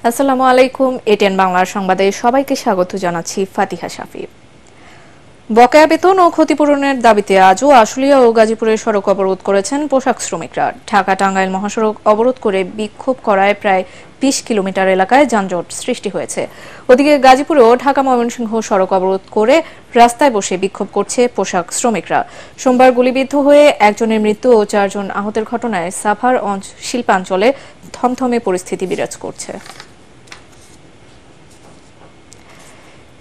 আসসালামু আলাইকুম। এটিএন বাংলার সংবাদে সবাইকে স্বাগত জানাচ্ছি ফাতিহা শাফি। বকেয়া বেতন ও ক্ষতিপূরণের দাবিতে আজও আশুলিয়া ও গাজীপুরে সড়ক অবরোধ করেছেন পোশাক শ্রমিকরা। ঢাকা টাঙ্গাইল মহাসড়ক অবরোধ করে বিক্ষোভ করায় প্রায় ২০ কিলোমিটার এলাকায় যানজট সৃষ্টি হয়েছে। ওদিকে গাজীপুরেও ঢাকা ময়মনসিংহ সড়ক অবরোধ করে রাস্তায় বসে বিক্ষোভ করছে পোশাক শ্রমিকরা। সোমবার গুলিবিদ্ধ হয়ে একজনের মৃত্যু ও ৪ জন আহতের ঘটনায় সাভার শিল্পাঞ্চলে থমথমে পরিস্থিতি বিরাজ করছে।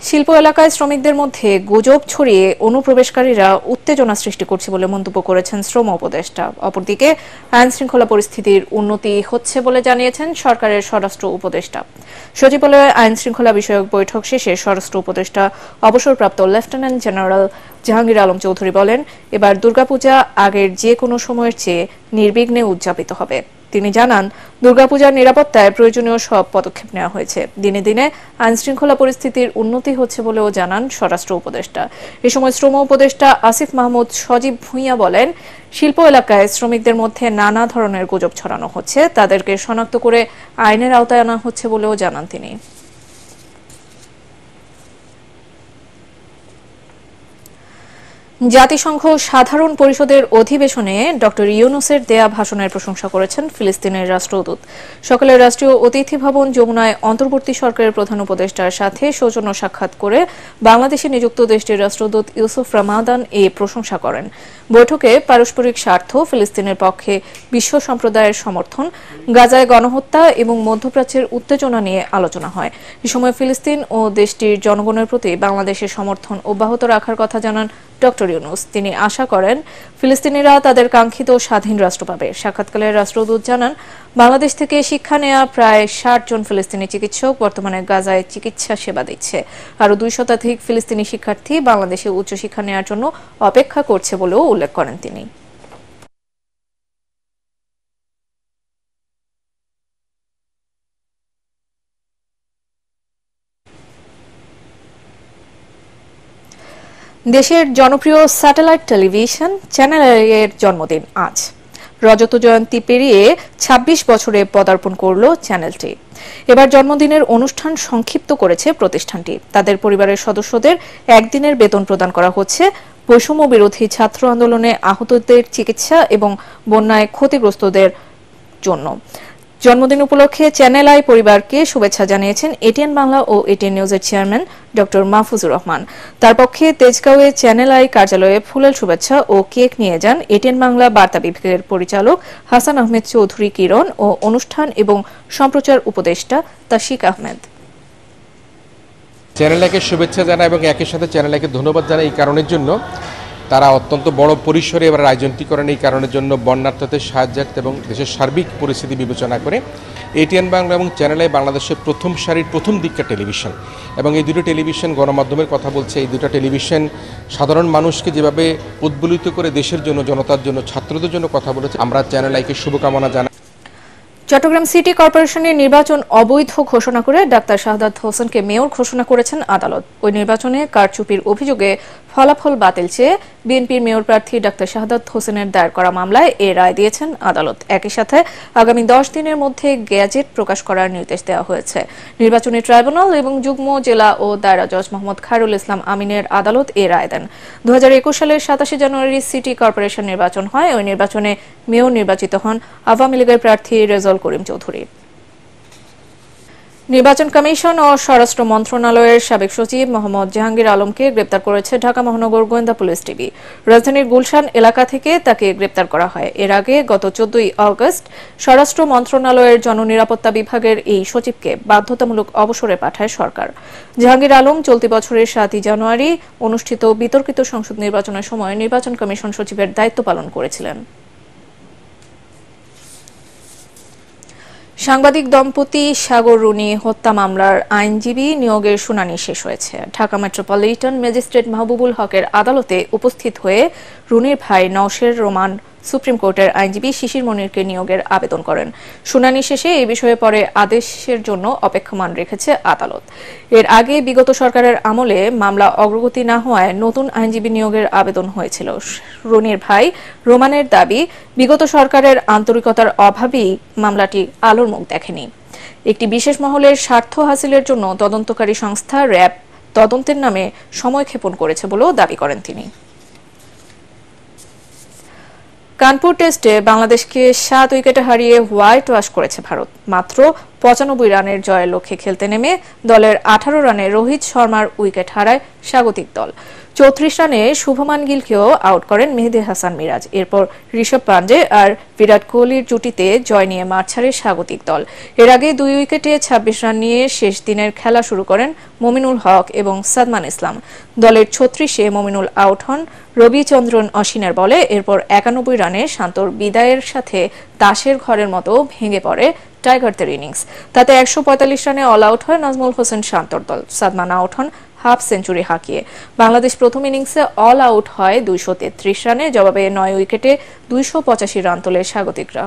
শিল্প এলাকায় শ্রমিকদের মধ্যে গুজব ছড়িয়ে অনুপ্রবেশকারীরা উত্তেজনা সৃষ্টি করছে বলে মন্তব্য করেছেন শ্রম উপদেষ্টা। অপরদিকে আইন শৃঙ্খলা পরিস্থিতির উন্নতি হচ্ছে বলে জানিয়েছেন সরকারের স্বরাষ্ট্র উপদেষ্টা। সচিবালয়ে আইন শৃঙ্খলা বিষয়ক বৈঠক শেষে স্বরাষ্ট্র উপদেষ্টা অবসরপ্রাপ্ত লেফটেন্যান্ট জেনারেল জাহাঙ্গীর আলম চৌধুরী বলেন, এবার দুর্গাপূজা আগের যে কোনো সময়ের চেয়ে নির্বিঘ্নে উদযাপিত হবে। তিনি জানান, দুর্গাপূজার নিরাপত্তায় প্রয়োজনীয় সব পদক্ষেপ নেওয়া হয়েছে। দিনে দিনে আইনশৃঙ্খলা পরিস্থিতির উন্নতি হচ্ছে বলেও জানান স্বরাষ্ট্র উপদেষ্টা। এ সময় শ্রম উপদেষ্টা আসিফ মাহমুদ সজীব ভূঁইয়া বলেন, শিল্প এলাকায় শ্রমিকদের মধ্যে নানা ধরনের গুজব ছড়ানো হচ্ছে, তাদেরকে শনাক্ত করে আইনের আওতায় আনা হচ্ছে বলেও জানান তিনি। জাতিসংঘ সাধারণ পরিষদের অধিবেশনে ডক্টর ইউনূসের দেয়া ভাষণের প্রশংসা করেছেন ফিলিস্তিনের রাষ্ট্রদূত। সকালে রাষ্ট্রীয় অতিথি ভবন যমুনায় অন্তর্বর্তী সরকারের প্রধান উপদেষ্টার সাথে সৌজন্য সাক্ষাৎ করে বাংলাদেশে নিযুক্ত দেশটির রাষ্ট্রদূত ইউসুফ রামাদান এ প্রশংসা করেন। বৈঠকে পারস্পরিক স্বার্থ, ফিলিস্তিনের পক্ষে বিশ্ব সম্প্রদায়ের সমর্থন, গাজায় গণহত্যা এবং মধ্যপ্রাচ্যের উত্তেজনা নিয়ে আলোচনা হয়। এ সময় ফিলিস্তিন ও দেশটির জনগণের প্রতি বাংলাদেশের সমর্থন অব্যাহত রাখার কথা জানান ডক্টর ইউনূস। তিনি আশা করেন ফিলিস্তিনিরা তাদের কাঙ্ক্ষিত স্বাধীন রাষ্ট্র পাবে। সাক্ষাৎকালে রাষ্ট্রদূত জানান, বাংলাদেশ থেকে শিক্ষা নেওয়া প্রায় ৬০ জন ফিলিস্তিনি চিকিৎসক বর্তমানে গাজায় চিকিৎসা সেবা দিচ্ছে। আরও ২০০ শতাধিক ফিলিস্তিনি শিক্ষার্থী বাংলাদেশে উচ্চশিক্ষা নেওয়ার জন্য অপেক্ষা করছে বলেও উল্লেখ করেন তিনি। দেশের জনপ্রিয় স্যাটেলাইট টেলিভিশন চ্যানেল এর জন্মদিন আজ। রজত জয়ন্তী পেরিয়ে ২৬ বছরে পদার্পণ করল চ্যানেলটি। এবার জন্মদিনের অনুষ্ঠান সংক্ষিপ্ত করেছে প্রতিষ্ঠানটি। তাদের পরিবারের সদস্যদের একদিনের বেতন প্রদান করা হচ্ছে, বৈষম্য বিরোধী ছাত্র আন্দোলনে আহতদের চিকিৎসা এবং বন্যায় ক্ষতিগ্রস্তদের জন্য। জন্মদিন উপলক্ষে চ্যানেল আই পরিবারকে শুভেচ্ছা জানিয়েছেন এটিএন বাংলা ও এটিএন নিউজের চেয়ারম্যান ডক্টর মাহফুজুর রহমান। তার পক্ষে তেজগাঁওয়ে চ্যানেল আই কার্যালয়ে ফুলেল শুভেচ্ছা ও কেক নিয়ে যান এটিএন বাংলা বার্তা বিভাগের পরিচালক হাসান আহমেদ চৌধুরী কিরণ ও অনুষ্ঠান এবং সম্প্রচার উপদেষ্টা তাশিক আহমেদ। চ্যানেল আইকে শুভেচ্ছা জানাই এবং একই সাথে চ্যানেল আইকে ধন্যবাদ জানাই এই কারণের জন্য, তারা অত্যন্ত বড় পরিসরে এবার আয়োজনটি করেন। এই কারণের জন্য বন্যার্থদের সাহায্যার্থে এবং দেশের সার্বিক পরিস্থিতি বিবেচনা করে এটিএন বাংলা এবং চ্যানেল আই বাংলাদেশের প্রথম সারির প্রথম দিককার টেলিভিশন, এবং এই দুটো টেলিভিশন গণমাধ্যমের কথা বলছে। এই দুটো টেলিভিশন সাধারণ মানুষকে যেভাবে উদ্বুলিত করে দেশের জন্য, জনতার জন্য, ছাত্রদের জন্য কথা বলেছে, আমরা চ্যানেল আইকে শুভকামনা জানাই। চট্টগ্রাম সিটি কর্পোরেশনের নির্বাচন অবৈধ ঘোষণা করে ডাক্তার শাহাদাত হোসেনকে মেয়র ঘোষণা করেছেন আদালত। ওই নির্বাচনে কারচুপির অভিযোগে ফলাফল বাতিল চেয়ে বিএনপির মেয়র প্রার্থী ডাক্তার শাহাদাত হোসেনের দায়ের করা মামলায় এ রায় দিয়েছেন আদালত। একই সাথে আগামী ১০ দিনের মধ্যে গ্যাজেট প্রকাশ করার নির্দেশ দেওয়া হয়েছে। নির্বাচনী ট্রাইব্যুনাল এবং যুগ্ম জেলা ও দায়রা জজ মোহাম্মদ খায়রুল ইসলাম আমিনের আদালত এ রায় দেন। ২০২১ সালের ২৭ জানুয়ারি সিটি কর্পোরেশন নির্বাচন হয়। ওই নির্বাচনে মেয়র নির্বাচিত হন আওয়ামী লীগের প্রার্থী রেজাউল করিম চৌধুরী। নির্বাচন কমিশন ও স্বরাষ্ট্র মন্ত্রণালয়ের সাবেক সচিব মোহাম্মদ জাহাঙ্গীর আলমকে গ্রেপ্তার করেছে ঢাকা মহানগর গোয়েন্দা পুলিশ ডিবি। রাজধানীর গুলশান এলাকা থেকে তাকে গ্রেপ্তার করা হয়। এর আগে গত ১৪ আগস্ট স্বরাষ্ট্র মন্ত্রণালয়ের জননিরাপত্তা বিভাগের এই সচিবকে বাধ্যতামূলক অবসরে পাঠায় সরকার। জাহাঙ্গীর আলম চলতি বছরের ৭ জানুয়ারি অনুষ্ঠিত বিতর্কিত সংসদ নির্বাচনের সময় নির্বাচন কমিশন সচিবের দায়িত্ব পালন করেছিলেন। সাংবাদিক দম্পতি সাগর রুনি হত্যা মামলার আইনজীবী নিয়োগের শুনানি শেষ হয়েছে। ঢাকা মেট্রোপলিটন ম্যাজিস্ট্রেট মাহবুবুল হকের আদালতে উপস্থিত হয়ে রুনির ভাই নওশের রোমান সুপ্রিম কোর্টের আইনজীবী শিশির মনিরকে নিয়োগের আবেদন করেন। শুনানি শেষে এই বিষয়ে পরে আদেশের জন্য অপেক্ষমান রেখেছে আদালত। এর আগে বিগত সরকারের আমলে মামলা অগ্রগতি না হওয়ায় নতুন আইনজীবী নিয়োগের আবেদন হয়েছিল। রুনির ভাই রোমানের দাবি, বিগত সরকারের আন্তরিকতার অভাবেই মামলাটি আলোর মুখ দেখেনি। একটি বিশেষ মহলের স্বার্থ হাসিলের জন্য তদন্তকারী সংস্থা র্যাব তদন্তের নামে সময় ক্ষেপণ করেছে বলেও দাবি করেন তিনি। কানপুর টেস্টে বাংলাদেশকে 7 উইকেটে হারিয়ে হোয়াইট ওয়াশ করেছে ভারত। মাত্র 95 রানের জয়ের লক্ষ্যে খেলতে নেমে দলের 18 রানে রোহিত শর্মার উইকেট হারায় স্বাগতিক দল। 34 রানে শুভমান গিলকেও আউট করেন মেহেদী হাসান মিরাজ। এরপর ঋষভ পান্ডে আর বিরাট কোহলির জুটিতে জয় নিয়ে মাঠ ছাড়ে স্বাগতিক দল। এর আগে 2 উইকেটে 26 রান নিয়ে শেষ দিনের খেলা শুরু করেন মমিনুল হক এবং সাদমান ইসলাম। দলের 36-এ মমিনুল আউট হন রবিচন্দ্রন অশ্বিনের বলে। এরপর 91 রানে শান্তর বিদায়ের সাথে তাসের ঘরের মতো ভেঙে পড়ে টাইগারদের ইনিংস। তাতে 145 রানে অল আউট হয় নাজমুল হোসেন শান্তর দল। সাদমান আউট হন হাফ সেঞ্চুরি হাঁকিয়ে। বাংলাদেশ প্রথম ইনিংসে অল আউট হয় 233 রানে। জবাবে 9 উইকেটে 285 রান তোলে স্বাগতিকরা।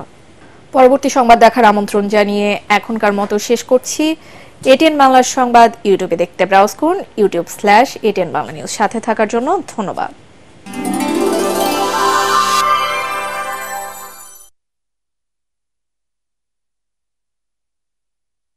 পরবর্তী সংবাদ দেখার আমন্ত্রণ জানিয়ে এখনকার মতো শেষ করছি। এটিএন বাংলার সংবাদ ইউটিউবে দেখতে ব্রাউজ করুন youtube/ATN Bangla News। সাথে থাকার জন্য ধন্যবাদ।